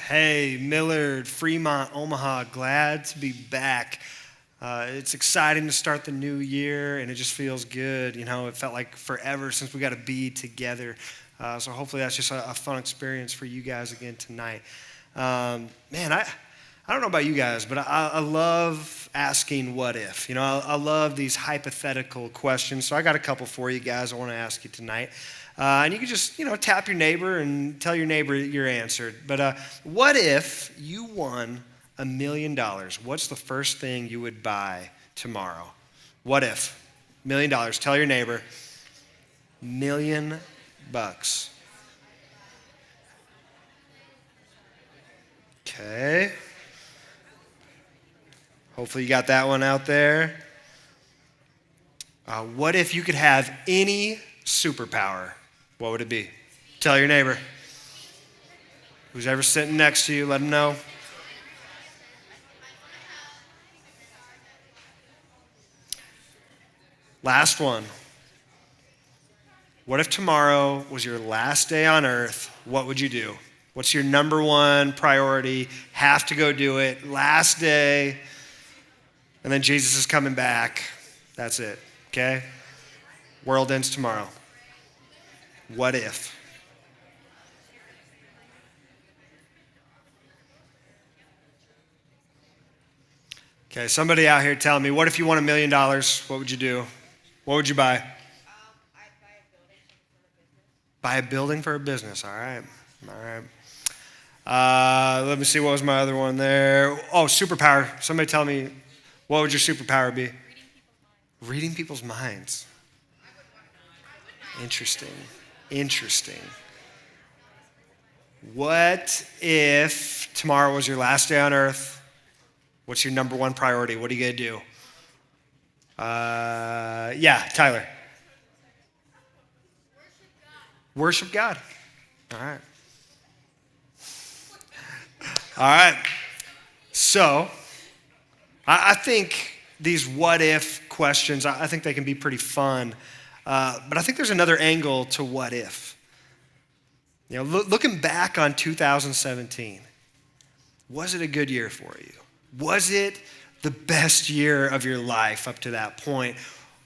Hey, Millard, Fremont, Omaha, glad to be back. It's exciting to start the new year, and it just feels good. You know, it felt like forever since we got to be together. So hopefully that's just a fun experience for you guys again tonight. Man, I don't know about you guys, but I love asking what if. You know, I love these hypothetical questions. So I got a couple for you guys I want to ask you tonight. And you can just, tap your neighbor and tell your neighbor your answer. But what if you won $1 million? What's the first thing you would buy tomorrow? What if? $1 million. Tell your neighbor. $1 million. Okay. Hopefully you got that one out there. What if you could have any superpower? What would it be? Tell your neighbor. Who's ever sitting next to you, let them know. Last one. What if tomorrow was your last day on earth? What would you do? What's your number one priority? Have to go do it. Last day. And then Jesus is coming back. That's it. Okay? World ends tomorrow. What if? Okay, somebody out here tell me, what if you won $1 million? What would you do? What would you buy? I'd Buy a building for a business. All right. Let me see. What was my other one there? Oh, superpower. Somebody tell me, what would your superpower be? Reading people's minds. Interesting. What if tomorrow was your last day on earth? What's your number one priority? What are you going to do? Tyler. Worship God. All right. So, I think these what if questions, I think they can be pretty fun. But I think there's another angle to what if. Looking back on 2017, was it a good year for you? Was it the best year of your life up to that point?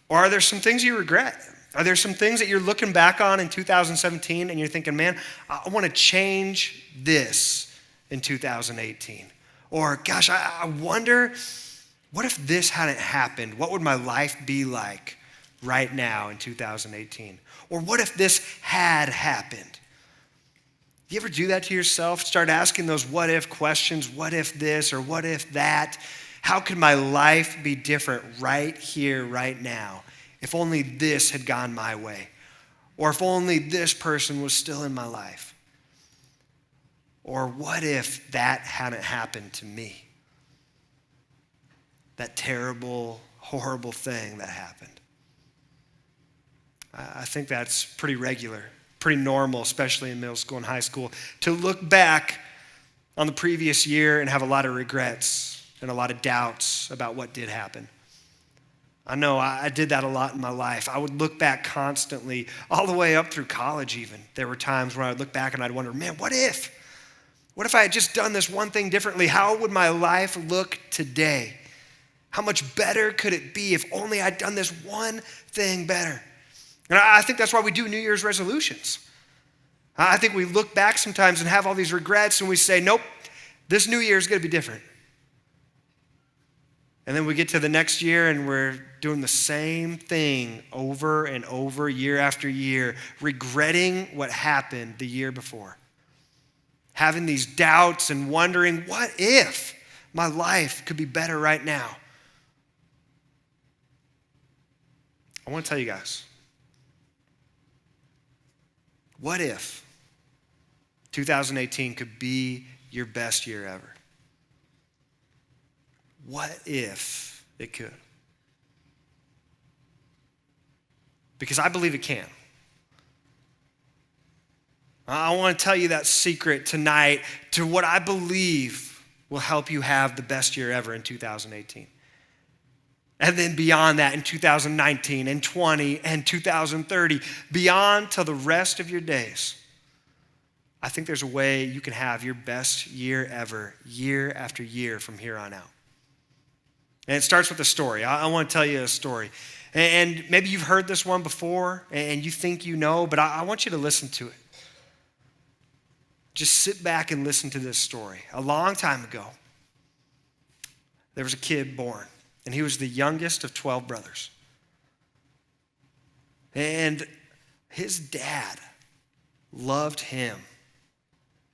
Or are there some things you regret? Are there some things that you're looking back on in 2017 and you're thinking, man, I want to change this in 2018? Or, gosh, I wonder, what if this hadn't happened? What would my life be like right now in 2018? Or what if this had happened? You ever do that to yourself? Start asking those what if questions. What if this or what if that? How could my life be different right here, right now, if only this had gone my way? Or if only this person was still in my life? Or what if that hadn't happened to me? That terrible, horrible thing that happened. I think that's pretty regular, pretty normal, especially in middle school and high school, to look back on the previous year and have a lot of regrets and a lot of doubts about what did happen. I know I did that a lot in my life. I would look back constantly, all the way up through college even. There were times when I would look back and I'd wonder, man, what if? What if I had just done this one thing differently? How would my life look today? How much better could it be if only I'd done this one thing better? And I think that's why we do New Year's resolutions. I think we look back sometimes and have all these regrets and we say, nope, this New Year is going to be different. And then we get to the next year and we're doing the same thing over and over, year after year, regretting what happened the year before. Having these doubts and wondering, what if my life could be better right now? I want to tell you guys, what if 2018 could be your best year ever? What if it could? Because I believe it can. I want to tell you that secret tonight to what I believe will help you have the best year ever in 2018. And then beyond that in 2019 and 20 and 2030, beyond till the rest of your days. I think there's a way you can have your best year ever, year after year from here on out. And it starts with a story. I want to tell you a story. And maybe you've heard this one before and you think you know, but I want you to listen to it. Just sit back and listen to this story. A long time ago, there was a kid born, and he was the youngest of 12 brothers. And his dad loved him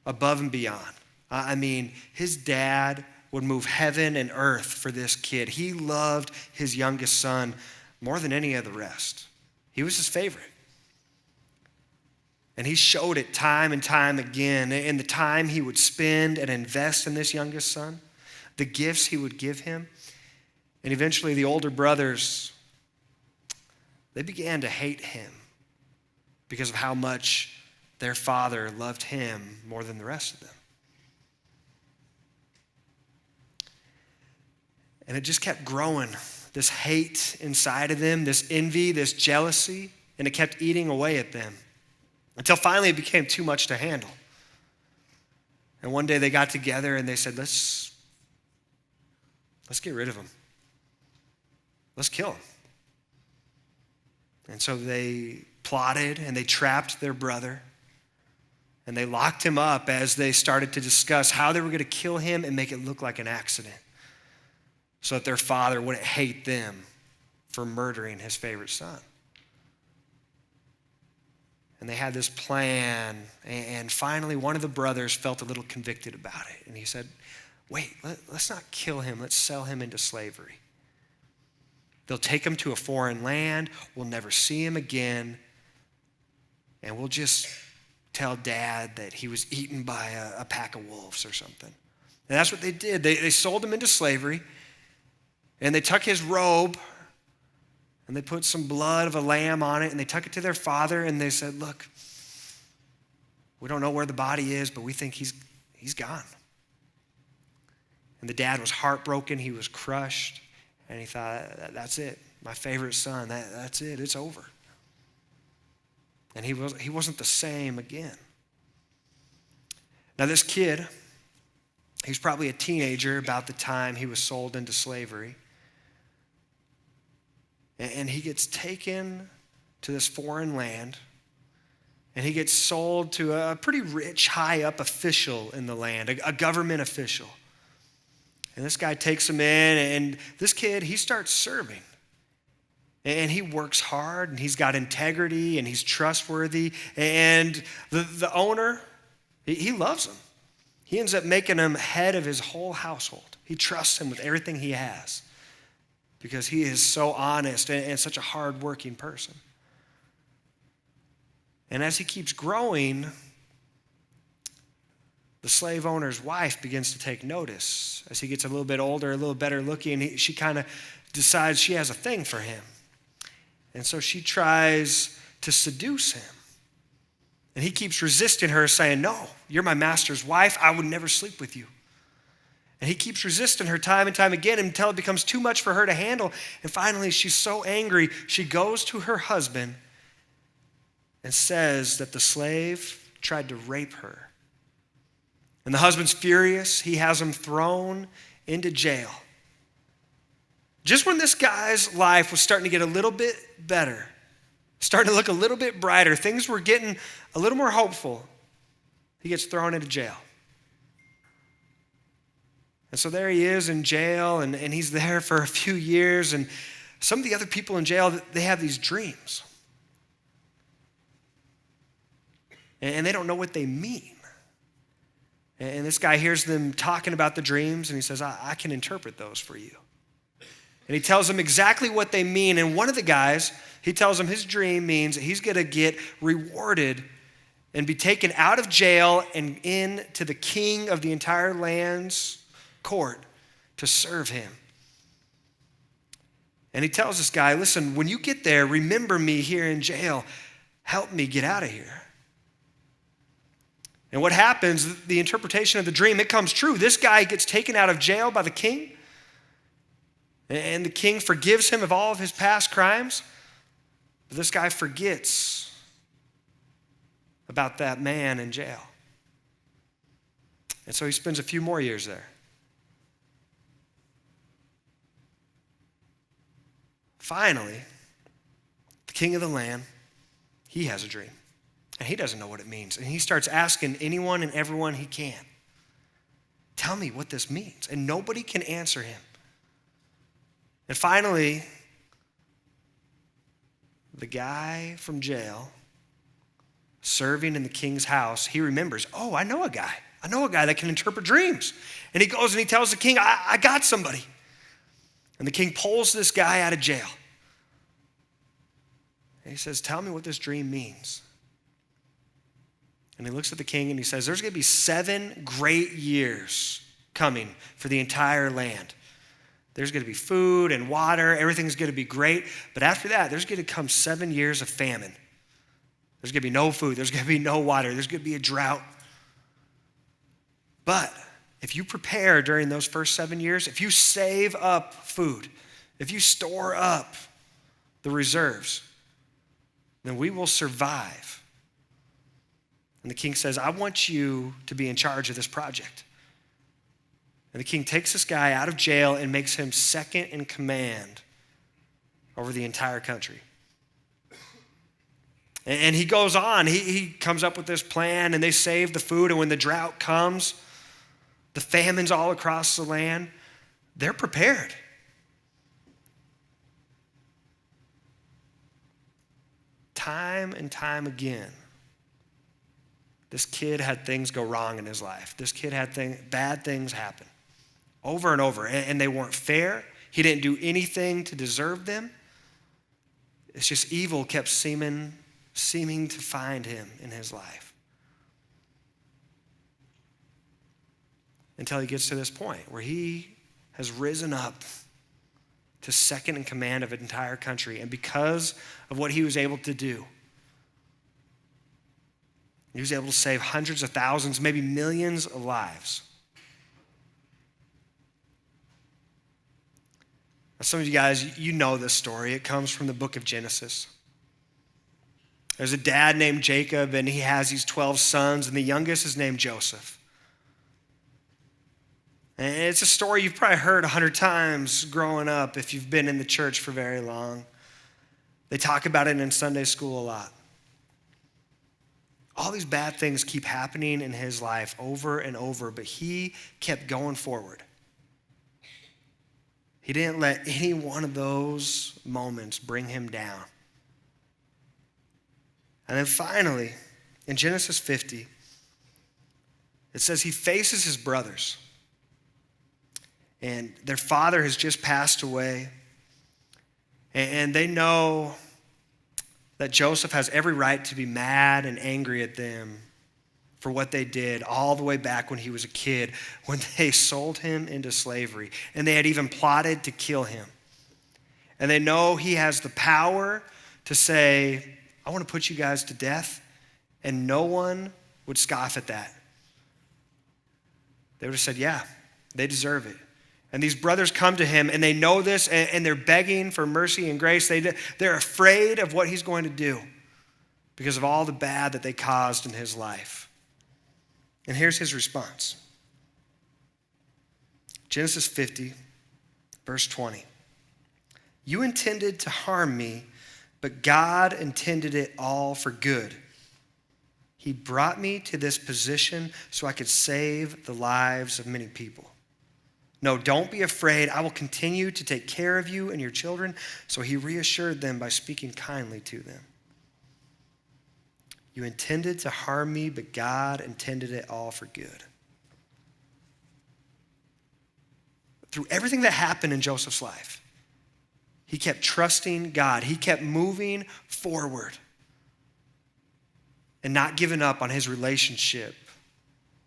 above and beyond. I mean, his dad would move heaven and earth for this kid. He loved his youngest son more than any of the rest. He was his favorite. And he showed it time and time again in the time he would spend and invest in this youngest son, the gifts he would give him. And eventually the older brothers, they began to hate him because of how much their father loved him more than the rest of them. And it just kept growing, this hate inside of them, this envy, this jealousy, and it kept eating away at them until finally it became too much to handle. And one day they got together and they said, let's get rid of him. Let's kill him. And so they plotted and they trapped their brother and they locked him up as they started to discuss how they were going to kill him and make it look like an accident so that their father wouldn't hate them for murdering his favorite son. And they had this plan, and finally one of the brothers felt a little convicted about it. And he said, wait, let's not kill him. Let's sell him into slavery. They'll take him to a foreign land. We'll never see him again. And we'll just tell Dad that he was eaten by a pack of wolves or something. And that's what they did. They sold him into slavery, and they took his robe, and they put some blood of a lamb on it, and they took it to their father, and they said, look, we don't know where the body is, but we think he's gone. And the dad was heartbroken. He was crushed. And he thought, that's it. My favorite son, that's it. It's over. And he wasn't the same again. Now this kid, he was probably a teenager about the time he was sold into slavery. And he gets taken to this foreign land, and he gets sold to a pretty rich, high-up official in the land, a government official. And this guy takes him in, and this kid, he starts serving. And he works hard, and he's got integrity, and he's trustworthy. And the owner, he loves him. He ends up making him head of his whole household. He trusts him with everything he has because he is so honest and such a hard-working person. And as he keeps growing, the slave owner's wife begins to take notice. As he gets a little bit older, a little better looking, she kind of decides she has a thing for him. And so she tries to seduce him. And he keeps resisting her, saying, no, you're my master's wife. I would never sleep with you. And he keeps resisting her time and time again until it becomes too much for her to handle. And finally, she's so angry, she goes to her husband and says that the slave tried to rape her. And the husband's furious. He has him thrown into jail. Just when this guy's life was starting to get a little bit better, starting to look a little bit brighter, things were getting a little more hopeful, he gets thrown into jail. And so there he is in jail, and he's there for a few years, and some of the other people in jail, they have these dreams. And they don't know what they mean. And this guy hears them talking about the dreams, and he says, I can interpret those for you. And he tells them exactly what they mean. And one of the guys, he tells them his dream means that he's going to get rewarded and be taken out of jail and into the king of the entire land's court to serve him. And he tells this guy, listen, when you get there, remember me here in jail. Help me get out of here. And what happens, the interpretation of the dream, it comes true. This guy gets taken out of jail by the king, and the king forgives him of all of his past crimes. But this guy forgets about that man in jail. And so he spends a few more years there. Finally, the king of the land, he has a dream. And he doesn't know what it means. And he starts asking anyone and everyone he can, tell me what this means. And nobody can answer him. And finally, the guy from jail serving in the king's house, he remembers, oh, I know a guy. I know a guy that can interpret dreams. And he goes and he tells the king, I got somebody. And the king pulls this guy out of jail. And he says, tell me what this dream means. And he looks at the king and he says, there's going to be 7 great years coming for the entire land. There's going to be food and water. Everything's going to be great. But after that, there's going to come 7 years of famine. There's going to be no food. There's going to be no water. There's going to be a drought. But if you prepare during those first 7 years, if you save up food, if you store up the reserves, then we will survive. And the king says, I want you to be in charge of this project. And the king takes this guy out of jail and makes him second in command over the entire country. And he goes on. He comes up with this plan, and they save the food. And when the drought comes, the famine's all across the land, they're prepared. Time and time again, this kid had things go wrong in his life. This kid had bad things happen over and over, and they weren't fair. He didn't do anything to deserve them. It's just evil kept seeming to find him in his life. Until he gets to this point where he has risen up to second in command of an entire country. And because of what he was able to do, he was able to save hundreds of thousands, maybe millions of lives. Now, some of you guys, you know this story. It comes from the book of Genesis. There's a dad named Jacob, and he has these 12 sons, and the youngest is named Joseph. And it's a story you've probably heard 100 times growing up if you've been in the church for very long. They talk about it in Sunday school a lot. All these bad things keep happening in his life over and over, but he kept going forward. He didn't let any one of those moments bring him down. And then finally, in Genesis 50, it says he faces his brothers. And their father has just passed away. And they know that Joseph has every right to be mad and angry at them for what they did all the way back when he was a kid, when they sold him into slavery. And they had even plotted to kill him. And they know he has the power to say, I want to put you guys to death. And no one would scoff at that. They would have said, yeah, they deserve it. And these brothers come to him, and they know this, and they're begging for mercy and grace. They're afraid of what he's going to do because of all the bad that they caused in his life. And here's his response. Genesis 50, verse 20. You intended to harm me, but God intended it all for good. He brought me to this position so I could save the lives of many people. No, don't be afraid. I will continue to take care of you and your children. So he reassured them by speaking kindly to them. You intended to harm me, but God intended it all for good. Through everything that happened in Joseph's life, he kept trusting God. He kept moving forward and not giving up on his relationship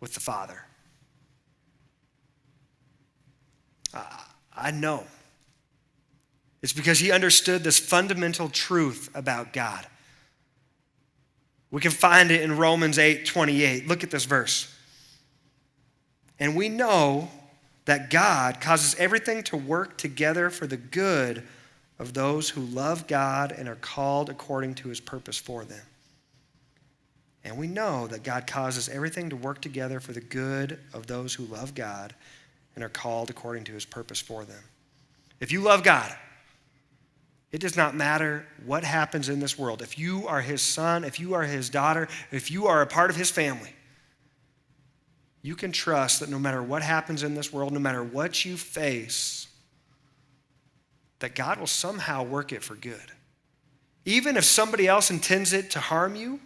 with the Father. I know. It's because he understood this fundamental truth about God. We can find it in Romans 8:28. Look at this verse. And we know that God causes everything to work together for the good of those who love God and are called according to his purpose for them. And we know that God causes everything to work together for the good of those who love God and are called according to his purpose for them. If you love God, it does not matter what happens in this world. If you are his son, if you are his daughter, if you are a part of his family, you can trust that no matter what happens in this world, no matter what you face, that God will somehow work it for good. Even if somebody else intends it to harm you,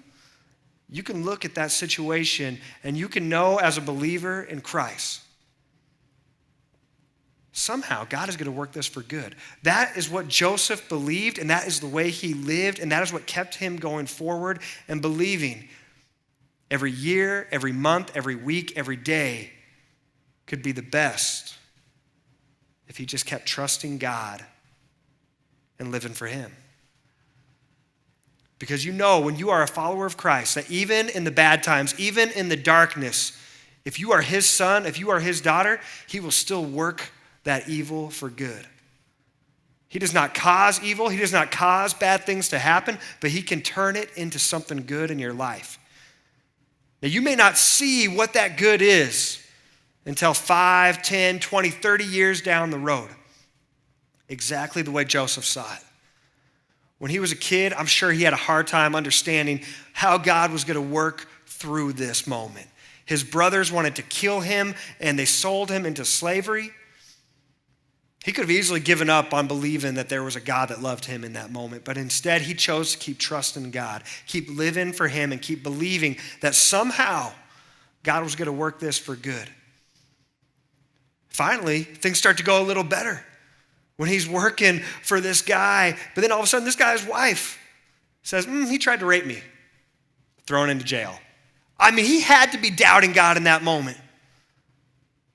you can look at that situation and you can know as a believer in Christ, somehow God is going to work this for good. That is what Joseph believed, and that is the way he lived, and that is what kept him going forward and believing every year, every month, every week, every day could be the best if he just kept trusting God and living for him. Because you know when you are a follower of Christ that even in the bad times, even in the darkness, if you are his son, if you are his daughter, he will still work that evil for good. He does not cause evil. He does not cause bad things to happen, but he can turn it into something good in your life. Now, you may not see what that good is until 5, 10, 20, 30 years down the road. Exactly the way Joseph saw it. When he was a kid, I'm sure he had a hard time understanding how God was going to work through this moment. His brothers wanted to kill him, and they sold him into slavery. He could have easily given up on believing that there was a God that loved him in that moment, but instead he chose to keep trusting God, keep living for him, and keep believing that somehow God was going to work this for good. Finally, things start to go a little better when he's working for this guy, but then all of a sudden this guy's wife says, he tried to rape me, thrown into jail. I mean, he had to be doubting God in that moment,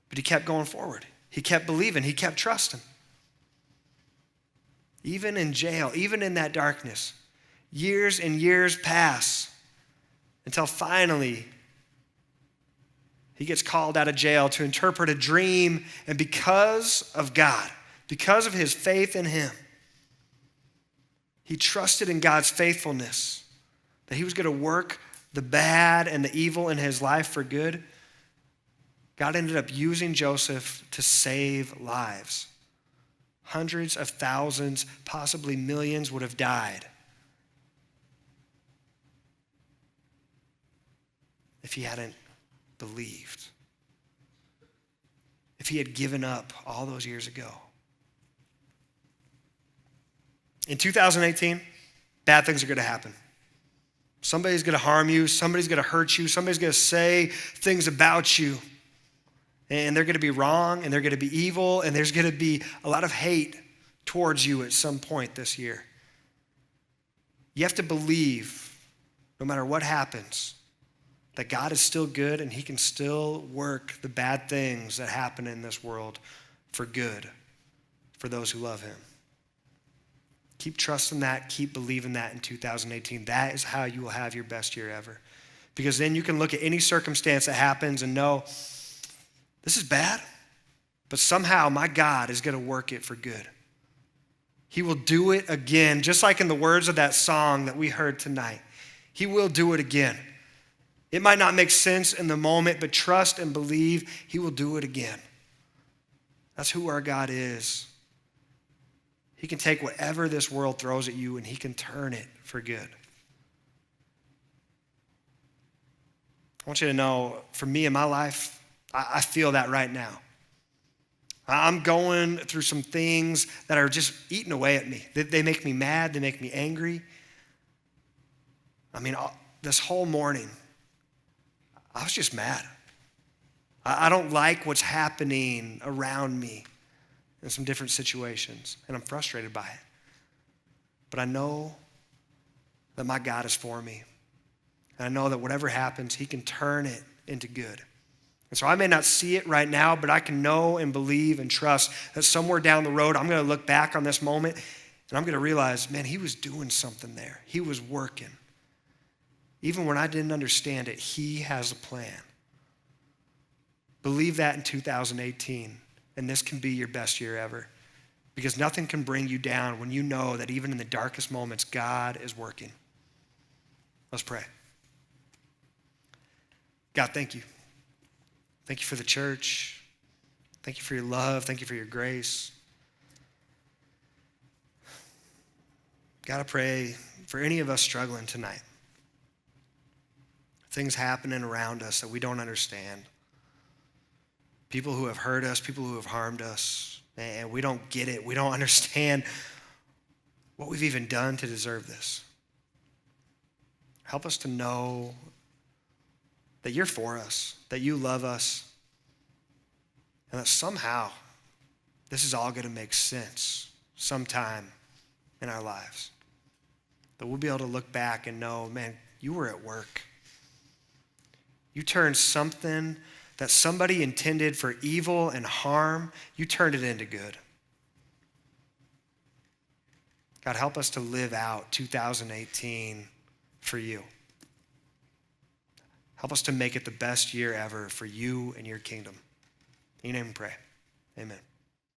but he kept going forward. He kept believing. He kept trusting. Even in jail, even in that darkness, years and years pass until finally he gets called out of jail to interpret a dream. And because of God, because of his faith in him, he trusted in God's faithfulness, that he was going to work the bad and the evil in his life for good. God ended up using Joseph to save lives. Hundreds of thousands, possibly millions would have died if he hadn't believed, if he had given up all those years ago. In 2018, bad things are going to happen. Somebody's going to harm you. Somebody's going to hurt you. Somebody's going to say things about you. And they're going to be wrong, and they're going to be evil, and there's going to be a lot of hate towards you at some point this year. You have to believe, no matter what happens, that God is still good and he can still work the bad things that happen in this world for good for those who love him. Keep trusting that, keep believing that in 2018. That is how you will have your best year ever. Because then you can look at any circumstance that happens and know, this is bad, but somehow my God is going to work it for good. He will do it again, just like in the words of that song that we heard tonight. He will do it again. It might not make sense in the moment, but trust and believe he will do it again. That's who our God is. He can take whatever this world throws at you and he can turn it for good. I want you to know, for me in my life, I feel that right now. I'm going through some things that are just eating away at me. They make me mad. They make me angry. I mean, this whole morning, I was just mad. I don't like what's happening around me in some different situations, and I'm frustrated by it. But I know that my God is for me. And I know that whatever happens, he can turn it into good. And so I may not see it right now, but I can know and believe and trust that somewhere down the road, I'm going to look back on this moment and I'm going to realize, man, he was doing something there. He was working. Even when I didn't understand it, he has a plan. Believe that in 2018, and this can be your best year ever. Because nothing can bring you down when you know that even in the darkest moments, God is working. Let's pray. God, thank you. Thank you for the church. Thank you for your love. Thank you for your grace. God, I pray for any of us struggling tonight. Things happening around us that we don't understand. People who have hurt us, people who have harmed us, and we don't get it. We don't understand what we've even done to deserve this. Help us to know that you're for us, that you love us, and that somehow this is all going to make sense sometime in our lives. That we'll be able to look back and know, man, you were at work. You turned something that somebody intended for evil and harm, you turned it into good. God, help us to live out 2018 for you. Help us to make it the best year ever for you and your kingdom. In your name we pray. Amen.